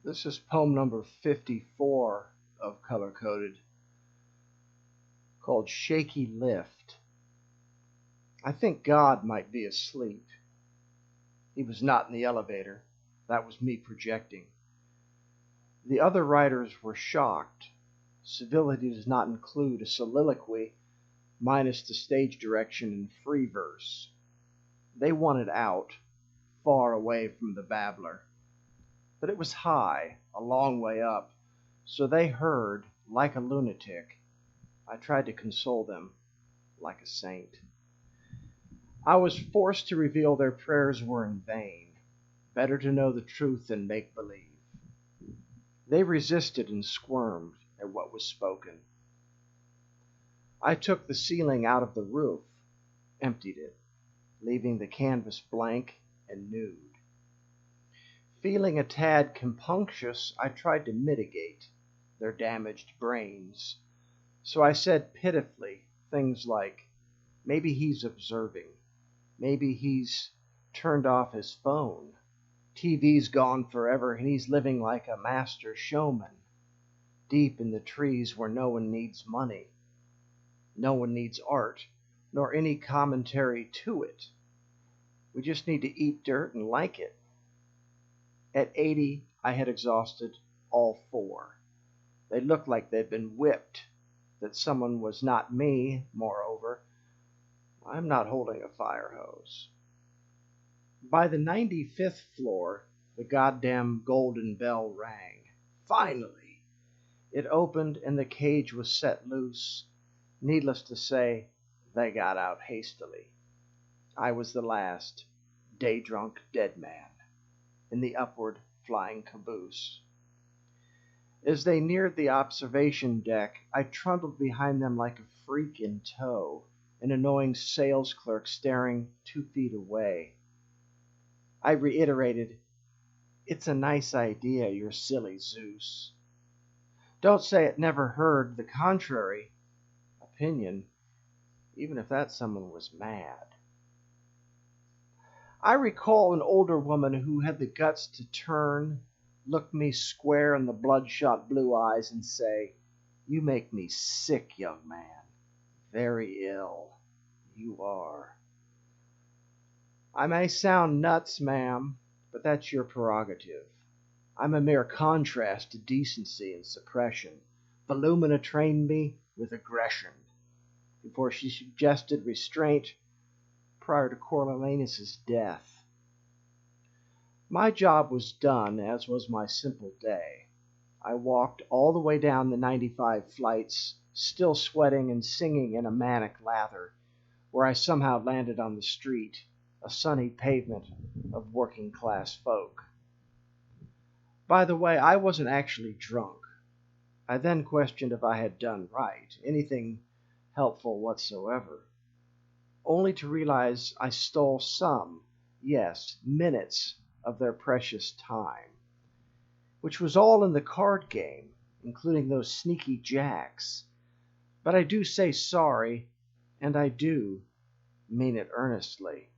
This is poem number 54 of Color Coded, called Shaky Lift. I think God might be asleep. He was not in the elevator. That was me projecting. The other writers were shocked. Civility does not include a soliloquy minus the stage direction and free verse. They wanted out, far away from the babbler. But it was high, a long way up, so they heard like a lunatic. I tried to console them like a saint. I was forced to reveal their prayers were in vain. Better to know the truth than make believe. They resisted and squirmed at what was spoken. I took the ceiling out of the roof, emptied it, leaving the canvas blank and nude. Feeling a tad compunctious, I tried to mitigate their damaged brains. So I said pitifully things like, maybe he's observing. Maybe he's turned off his phone. TV's gone forever and he's living like a master showman, deep in the trees where no one needs money. No one needs art, nor any commentary to it. We just need to eat dirt and like it. At 80, I had exhausted all four. They looked like they'd been whipped, that someone was not me, moreover. I'm not holding a fire hose. By the 95th floor, the goddamn golden bell rang. Finally! It opened and the cage was set loose. Needless to say, they got out hastily. I was the last, day-drunk dead man in the upward flying caboose. As they neared the observation deck, I trundled behind them like a freak in tow, an annoying sales clerk staring 2 feet away. I reiterated, "It's a nice idea, your silly Zeus. Don't say it never heard the contrary opinion, even if that someone was mad." I recall an older woman who had the guts to turn, look me square in the bloodshot blue eyes, and say, "You make me sick, young man. Very ill. You are." I may sound nuts, ma'am, but that's your prerogative. I'm a mere contrast to decency and suppression. Volumina trained me with aggression before she suggested restraint prior to Coriolanus's death. My job was done, as was my simple day. I walked all the way down the 95 flights, still sweating and singing in a manic lather, where I somehow landed on the street, a sunny pavement of working-class folk. By the way, I wasn't actually drunk. I then questioned if I had done right, anything helpful whatsoever, only to realize I stole some, yes, minutes of their precious time, which was all in the card game, including those sneaky jacks. But I do say sorry, and I do mean it earnestly.